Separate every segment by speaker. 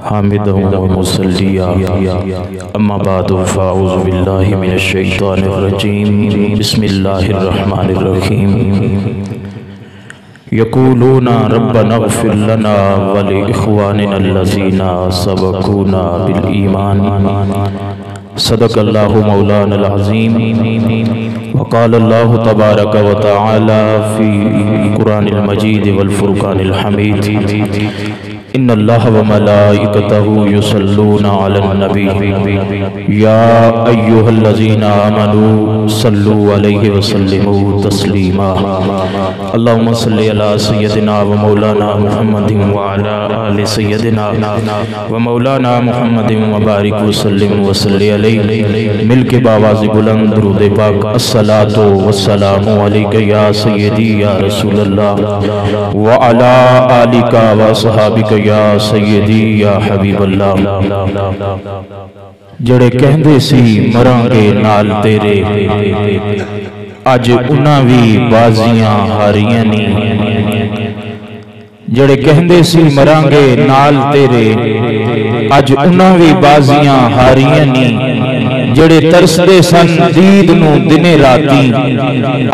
Speaker 1: हामिदहु व मुसल्लिया अम्मा बादु फ़अऊज़ु बिल्लाहि मिनश शैतानिर रजीम बिस्मिल्लाहिर रहमानिर रहीम यक़ूलूना रब्बना इग़फ़िर लना व लिइख़्वानिना अल्लज़ीना सबक़ूना बिल ईमान सदक़ल्लाहु मौलानल अज़ीम व क़ालल्लाहु तबारक व तआला फ़ी क़ुरानिल मजीद वल फ़ुरक़ानिल हमीद इन्नल्लाह व मलाइकतहु युसल्लूना अलन नबी या अय्युहल्लज़ीना आमनू सल्लु अलैहि व सल्लिमू तस्लीमा अल्लाहुम्मा सल्लि अला सय्यदिना व मौलाना मुहम्मदिन व अला आलि सय्यदिना व मौलाना मुहम्मदिन व बारिक व सल्लिम व सल्लि अलैहि मिलके बावाज़ बुलंद दुरूद पाक अस्सलातु वस्सलामु अलैका या सय्यदी या रसूलल्लाह व अला आलिका व सहाबिका या सय्यदी या हबीबल्लाह। जड़े कहंदे सी मरांगे नाल तेरे अज उन्हां भी बाजियां हारियां नी। जड़े कहंदे सी मरांगे नाल तेरे अज उन्हां भी बाजियां हारियां नी। जड़े तरसदे सन दीद नूं दिने राती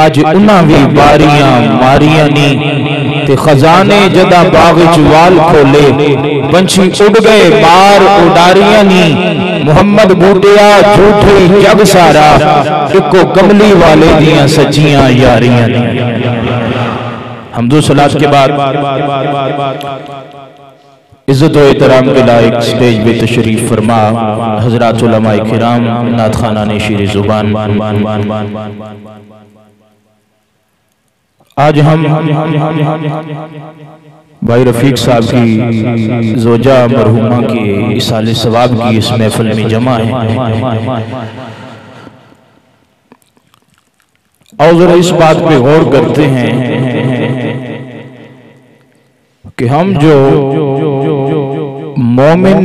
Speaker 1: अज उन्हां भी बारियां मारियां नी। ते खजाने जदा बाग च वाल खोले पंछी उड़ गए बार उडारियां नी। मुहम्मद बूटिया झूठी जग सारा इको कमली वाले दियां सच्चियां यारियां नी। हमदो सलात के बाद इज्जत व एहतराम के लायक स्टेज पे तशरीफ फरमा हजरात उलमाए किराम नात खाना ने शीर जुबान। आज हम भाई रफीक साहब की जोजा मरहुमा की इसाले सवाब की इस महफिल में जमा है और जरा इस बात पे गौर करते हैं कि हम जो मोमिन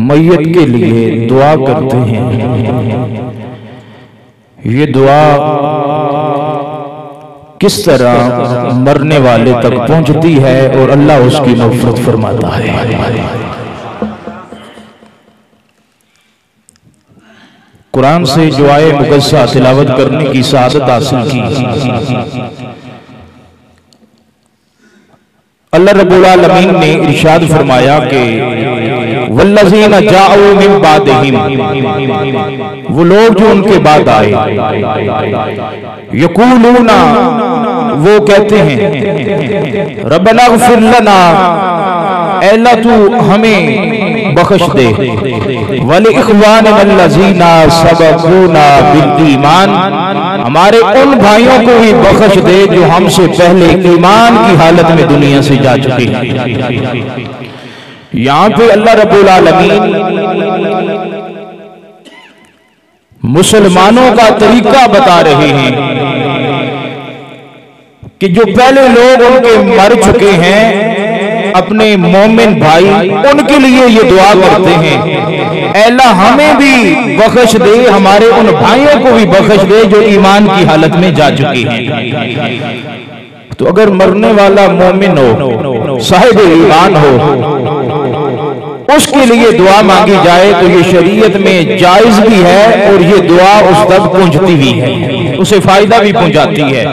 Speaker 1: मैयत के लिए दुआ करते हैं ये दुआ किस तरह मरने वाले तक पहुंचती है और अल्लाह उसकी मग़फ़िरत फरमाता है। कुरान से जो आए मुक़द्दसा तिलावत करने की सआदत हासिल की। अल्लाह रब्बुल आलमीन ने इरशाद फरमाया कि वल्लज़ीना जाऊ मिन बादिहिम, वो लोग जो उनके बाद आए, यक़ूलूना, वो कहते हैं रब्बना इग़फ़िर लना, अल्लाह तू हमें बख्श दे, वली इख़्वानिना अल्लज़ीना सबक़ूना बिल ईमान, हमारे उन भाइयों को भी बख्श दे जो हमसे पहले ईमान की हालत में दुनिया से जा चुके हैं। यहां पे अल्लाह रब्बुल आलमीन मुसलमानों का तरीका बता रहे हैं कि जो पहले लोग उनके मर चुके हैं अपने मोमिन भाई, उनके लिए ये दुआ करते हैं अल्लाह हमें भी बख्श दे, हमारे उन भाइयों को भी बख्श दे जो ईमान की हालत में जा चुके हैं। तो अगर मरने वाला मोमिन हो, साहिब ईमान हो, उसके लिए दुआ मांगी जाए तो ये शरीयत में जायज भी है और ये दुआ उस तक पहुंचती भी है, उसे फायदा भी पहुंचाती है।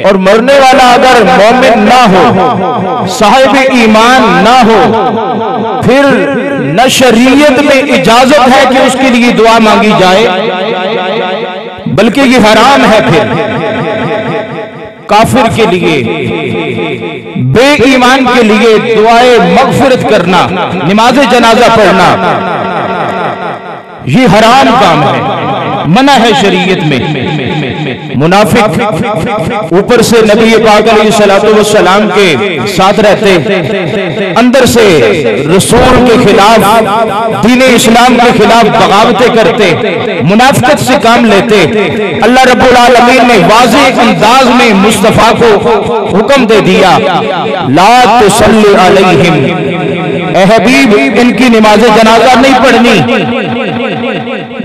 Speaker 1: और मरने वाला अगर मोमिन ना हो, साहिब ईमान ना हो, फिर न शरीयत में इजाजत है कि उसके लिए दुआ मांगी जाए, बल्कि ये हराम है फिर काफिर के लिए, बेईमान के लिए दुआए मग़फ़िरत करना, नमाज़े जनाजा पढ़ना, ये हराम काम है, मना है शरीयत में। मुनाफिक ऊपर से नबी पाक अलैहिस्सलातु वस्सलाम के साथ रहते, अंदर से रसूल के खिलाफ, दीन इस्लाम के खिलाफ बगावतें करते, मुनाफिकत से काम लेते। अल्लाह रब्बुल आलमीन ने वाज़ेह अंदाज में मुस्तफ़ा को हुक्म दे दिया, ला तुसल्ली अलैहिम, ए हबीब इनकी नमाज़ जनाजा नहीं पढ़नी,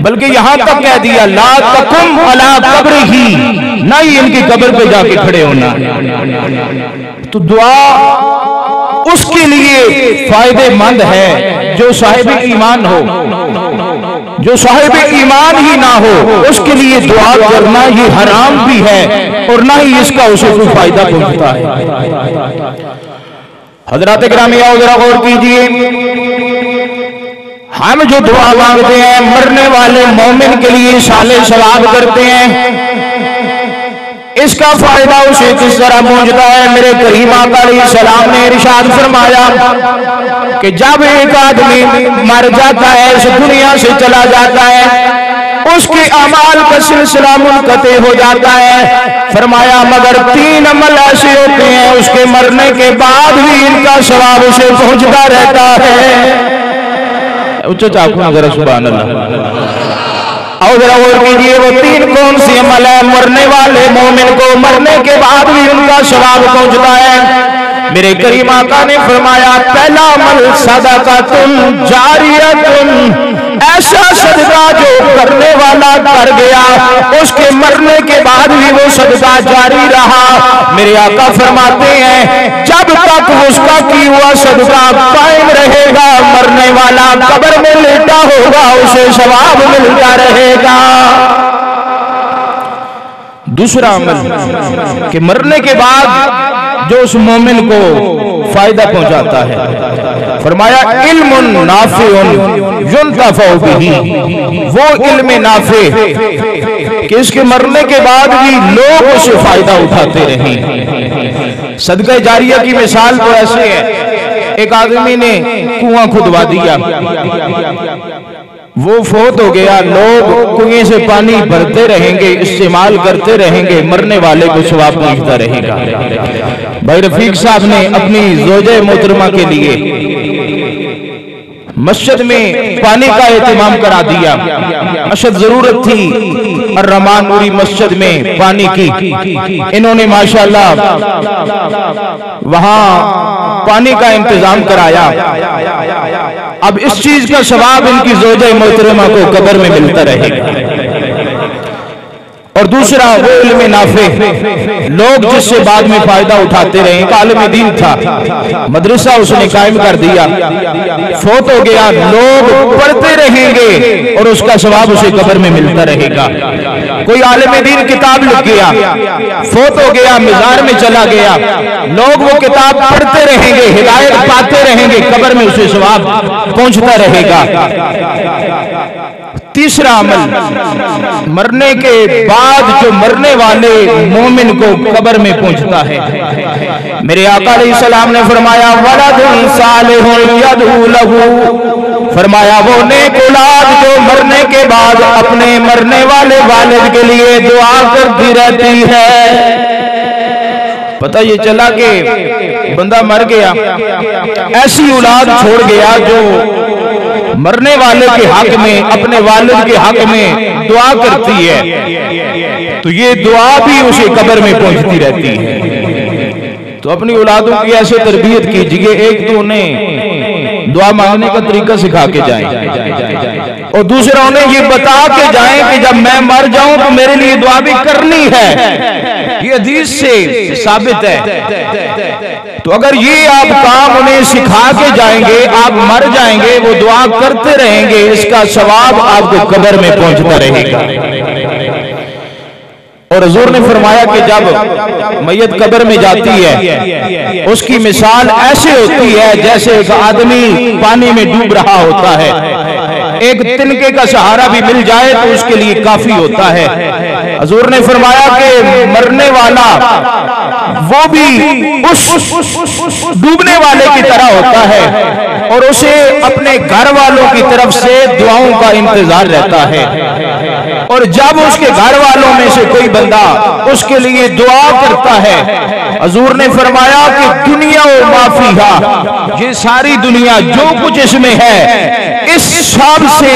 Speaker 1: बल्कि यहां तक कह दिया ला तकुम अला कब्रिही, नहीं इनकी कब्र पे जाके खड़े होना। तो दुआ उसके लिए फायदेमंद है। जो साहिब ईमान हो, जो साहिब ईमान ही ना हो, उसके लिए दुआ करना ये हराम भी है और ना ही इसका उसे कोई फायदा पहुंचता है। हजरात गिरामी आओ जरा गौर कीजिए, हम जो दुआ मांगते हैं मरने वाले मोमिन के लिए साले सवाब करते हैं, इसका फायदा उसे किस तरह पहुंचता है। मेरे करीम आका अलैहिस्सलाम ने इरशाद फरमाया कि जब एक आदमी मर जाता है, इस दुनिया से चला जाता है, उसके अमाल का सिलसिला मुनक़ते हो जाता है। फरमाया मगर 3 अमल ऐसे होते हैं उसके मरने के बाद भी इनका सवाब उसे पहुंचता रहता है। उच्च चाकू जरा सुभान अल्लाह। और जरा और कीजिए, वो 3 कौन सी अमल है मरने वाले मोमिन को मरने के बाद भी उनका सवाब पहुंचता है। मेरे करीम आका ने फरमाया पहला अमल सदक़तुन जारियतुन, ऐसा सदका जो करने वाला कर गया, उसके मरने के बाद भी वो सदका जारी रहा। मेरे आका फरमाते हैं जब तक उसका की हुआ सदका कायम रहेगा, मरने वाला कब्र में लेटा होगा, उसे सवाब मिलता रहेगा। दूसरा अमल कि मरने के बाद जो उस मोमिन को फायदा पहुंचाता है, फरमाया इल्मुन नाफिउन युंतफउ बिही, वो इल्म नाफे कि इसके मरने के बाद भी लोग उससे फायदा उठाते रहें। सदका जारिया की मिसाल तो ऐसे है, एक आदमी ने कुआं खुदवा दिया, वो फोत हो गया, लोग कुएं से पानी भरते रहेंगे, इस्तेमाल करते रहेंगे, मरने वाले को सवाब पहुंचता रहेगा। भाई रफीक साहब ने अपनी ज़ौजे मोहतरमा के लिए मस्जिद में पानी का एहतमाम करा दिया। मस्जिद जरूरत थी अर्रहमान नूरी मस्जिद में पानी की, इन्होंने माशाअल्लाह वहां पानी का इंतजाम कराया। अब इस चीज का सवाब इनकी ज़ौजे मोहतरमा को कब्र में मिलता रहेगा। और दूसरा वो इल्म नाफे, लोग जिससे बाद में फायदा उठाते रहे। एक आलिम दीन था, मदरसा उसने कायम कर दिया, फोत हो गया, लोग पढ़ते रहेंगे और उसका सवाब उसे कब्र में मिलता रहेगा। कोई आलिम दीन किताब लिख गया, फोत हो गया, मज़ार में चला गया, लोग वो किताब पढ़ते रहेंगे, हिदायत पाते रहेंगे, कब्र में उसे सवाब पहुंचता रहेगा। तीसरा अमल मरने के बाद जो मरने वाले मोमिन को कब्र में पहुंचता है। मेरे आका अलैहिस्सलाम ने फरमाया वलदुन सालिहुन यदऊ लहू, फरमाया वो नेक औलाद जो मरने के बाद अपने मरने वाले वालिद के लिए दुआ करती रहती है। पता ये चला कि बंदा मर गया, ऐसी औलाद छोड़ गया जो मरने वाले के हक में, अपने वालिद के हक में दुआ करती है, तो ये दुआ भी उसे कब्र में पहुंचती रहती है। तो अपनी औलादों की ऐसे तरबियत कीजिए, एक तो उन्हें दुआ मांगने का तरीका सिखा के जाएं और दूसरा उन्हें ये बता के जाएं कि जब मैं मर जाऊं तो मेरे लिए दुआ भी करनी है। ये हदीस से साबित है। तो अगर ये आप काम उन्हें सिखा के जाएंगे, आप मर जाएंगे, वो दुआ करते रहेंगे, इसका सवाब आपको कब्र में पहुंचता रहेगा। और हुजूर ने फरमाया कि जब मैयत कब्र में जाती है, उसकी मिसाल ऐसे होती है जैसे एक आदमी पानी में डूब रहा होता है, एक तिनके का सहारा भी मिल जाए तो उसके लिए काफी होता है। हुजूर ने फरमाया कि मरने वाला वो भी उस डूबने वाले की तरह होता है और उसे अपने घर वालों की तरफ से दुआओं का इंतजार रहता है। और जब उसके घर वालों में से कोई बंदा उसके लिए दुआ करता है, हुजूर ने फरमाया कि दुनिया व माफिहा, ये सारी दुनिया जो कुछ इसमें है, इस सब से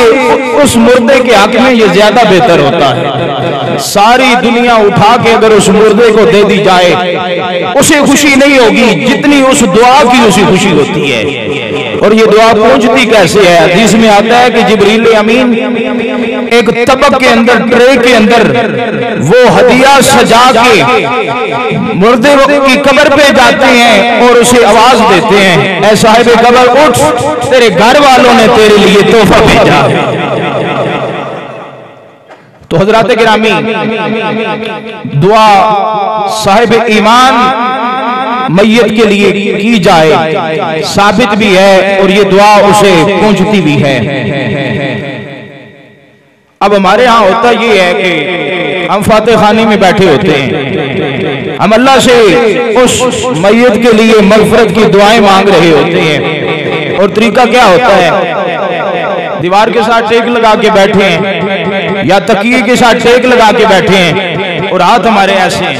Speaker 1: उस मुर्दे के हक में ये ज्यादा बेहतर होता है। सारी दुनिया उठा के अगर उस मुर्दे को दे दी जाए, उसे खुशी नहीं होगी जितनी उस दुआ की उसे खुशी होती है। और ये दुआ पहुंचती कैसे है? हदीस में आता है कि जिब्रील अमीन एक तबक के अंदर, ट्रे के अंदर वो हदिया सजा के मुर्दे की कब्र पे जाते हैं और उसे आवाज देते हैं, ऐ साहिब कब्र उठ, तेरे घर वालों ने तेरे लिए तोहफा भेजा है। तो हजरात गिरामी, दुआ साहिब ईमान मैयत के लिए की जाए साबित भी है और ये दुआ उसे पहुंचती भी है। अब हमारे यहाँ होता ये है कि हम फातिह खानी में बैठे होते हैं, हम अल्लाह से उस मैयत के लिए मगफरत की दुआएं मांग रहे होते हैं। और तरीका क्या होता है, दीवार के साथ टेक लगा के बैठे हैं या तकिए के साथ टेक लगा के बैठे हैं और हाथ हमारे ऐसे हैं,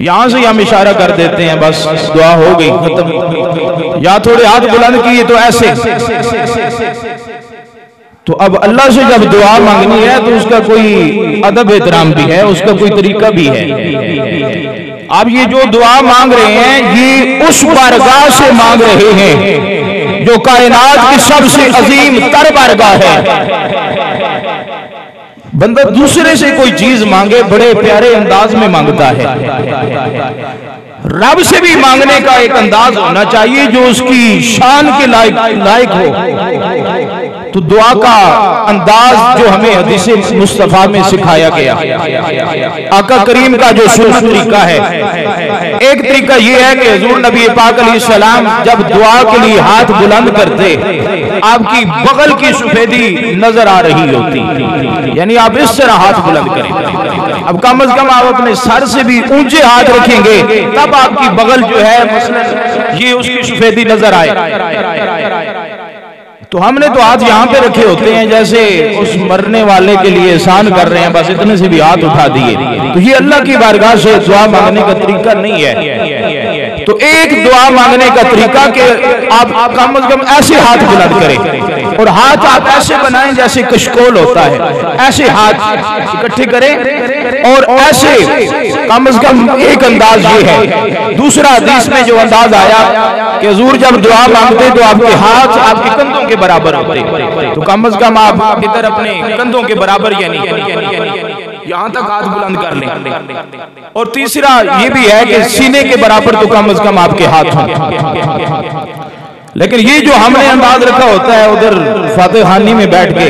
Speaker 1: यहां से हम इशारा कर देते हैं, बस दुआ हो गई खत्म। या थोड़े हाथ बुलंद किए तो ऐसे। तो अब अल्लाह से जब दुआ मांगनी है तो उसका कोई अदब एहतराम भी है, उसका कोई तरीका भी है। आप ये जो दुआ मांग रहे हैं ये उस बारगाह से मांग रहे हैं जो कायनात की सबसे अजीम तर बारगाह है। बंदा दूसरे से कोई चीज मांगे बड़े प्यारे अंदाज में मांगता है, रब से भी मांगने का एक अंदाज होना चाहिए जो उसकी शान के लायक हो। तो दुआ का अंदाज जो हमें हदीस मुस्तफा में सिखाया गया, आका करीम का जो सुन्नत तरीका है, एक तरीका यह है कि हुजूर नबी पाक अलैहिस्सलाम जब दुआ के लिए हाथ बुलंद करते, आपकी बगल की सफेदी नजर आ रही होती, यानी आप इस तरह हाथ बुलंद करें। अब कम से कम आप अपने सर से भी ऊंचे हाथ रखेंगे तब आपकी बगल जो है मसलन ये उसकी सफेदी नजर आए। तो हमने तो हाथ यहाँ पे रखे होते हैं जैसे उस मरने वाले के लिए एहसान कर रहे हैं, बस इतने से भी हाथ उठा दिए। तो ये अल्लाह की बारगाह से दुआ मांगने का तरीका नहीं है। तो एक दुआ मांगने का तरीका कि आप कम से कम ऐसे हाथ बुलंद करें और हाथ आप ऐसे बनाएं जैसे कशकोल होता है, ऐसे हाथ इकट्ठे करें और ऐसे कम से कम एक अंदाज ये है। दूसरा हदीस में जो अंदाज आया कि हुजूर जब दुआ मांगते तो आपके हाथ आपके कंधों के बराबर होते, तो कम से कम आप इधर अपने कंधों के बराबर यानी यहां तक हाथ बुलंद कर लें। और तीसरा ये भी है कि सीने के बराबर तो कम से कम आपके हाथ हों। लेकिन ये जो हमने अंदाज रखा होता है उधर फातिह खानी में बैठ के,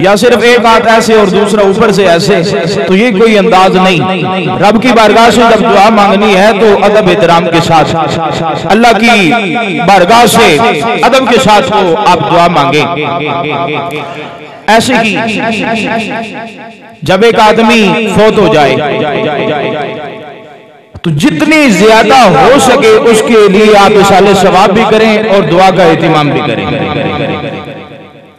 Speaker 1: या सिर्फ एक हाथ ऐसे और दूसरा ऊपर से ऐसे, तो ये कोई अंदाज नहीं। रब की बारगाह से जब दुआ मांगनी है तो अदब एहतराम के साथ, अल्लाह की बारगाह से अदब के साथ वो आप दुआ मांगे। ऐसे ही जब एक आदमी फौत हो जाए तो जितनी ज्यादा हो सके उसके लिए आप इसाले सवाब भी करें और दुआ का एहतिमाम भी करें।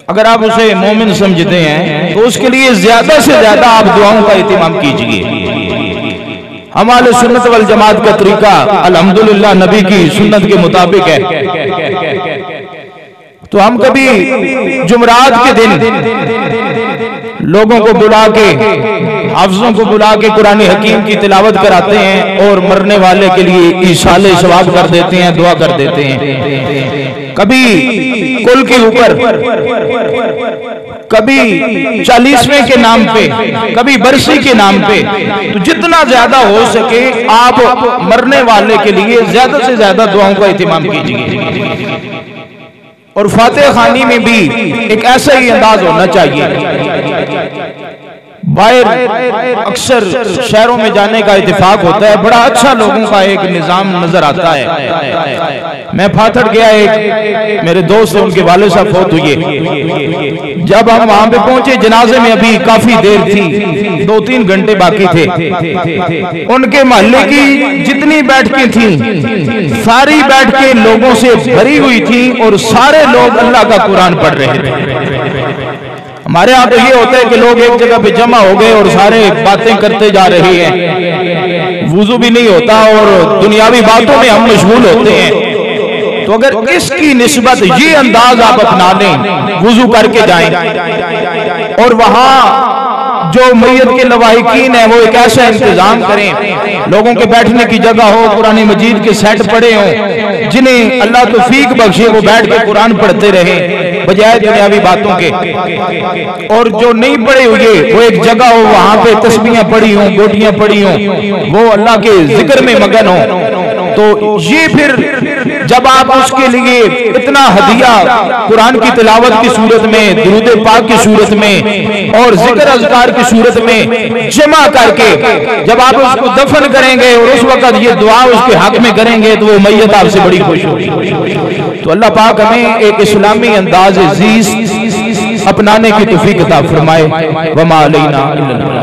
Speaker 1: अगर आप उसे मोमिन समझते हैं तो उसके लिए ज्यादा से ज्यादा आप दुआओं का एहतिमाम कीजिए। हमारे सुन्नत वल जमात का तरीका अल्हम्दुलिल्लाह नबी की सुन्नत के मुताबिक है। तो हम कभी जुमरात के दिन लोगों को बुला के, हाफिज़ों को बुला के कुरान हकीम की तिलावत कराते हैं और मरने वाले के लिए ईसाले सवाब कर देते हैं, दुआ कर देते हैं। कभी कुल के ऊपर, कभी 40वें के नाम पे, कभी बरसी के नाम पे। तो जितना ज्यादा हो सके आप मरने वाले के लिए ज्यादा से ज्यादा दुआओं का एहतिमाम कीजिए। और फातिह खानी में भी एक ऐसा ही अंदाज होना चाहिए। बाहर अक्सर शहरों में जाने का इत्तेफाक होता है, बड़ा अच्छा लोगों का एक निजाम नजर आता है। मैं फातड़ गया, एक मेरे दोस्त उनके वाले साहब फौत हुए। जब हम वहां पे पहुंचे जनाजे में अभी काफी देर थी, 2-3 घंटे बाकी थे। उनके मोहल्ले की जितनी बैठकें थी सारी बैठकें लोगों से भरी हुई थी और सारे लोग अल्लाह का कुरान पढ़ रहे थे। हमारे यहाँ तो ये होता है कि लोग एक जगह पे जमा हो गए और सारे बातें करते जा रहे हैं, वुजू भी नहीं होता और दुनियावी बातों में हम मशगूल होते हैं। तो अगर इसकी निस्बत ये अंदाज आप अपना लें, वुजू करके जाएं और वहां जो मैयत के लवाहिकीन है वो एक ऐसा इंतजाम करें, लोगों के बैठने की जगह हो, कुरान मजीद के सेट पड़े हों, जिन्हें अल्लाह तौफीक बख्शे वो बैठ के कुरान पढ़ते रहे बजाय दुनियावी बातों के। और जो नहीं पढ़े हुए वो एक जगह हो, वहां पे तस्बीहां पड़ी हों, गोटियां पड़ी हों, वो अल्लाह के जिक्र में मगन हो। तो ये फिर जब आप उसके लिए इतना हदिया कुरान की तिलावत की सूरत में, दुरूद पाक की सूरत में और जिक्र अज़कार की सूरत में जमा करके जब आप उसको दफन करेंगे और उस वक्त ये दुआ उसके हक में करेंगे तो वो मैयत आपसे बड़ी खुश होगी। तो अल्लाह पाक हमें एक इस्लामी अंदाज़ अज़ीज़ अपनाने की तौफीक अता फरमाए। वमा अलैना इल्ला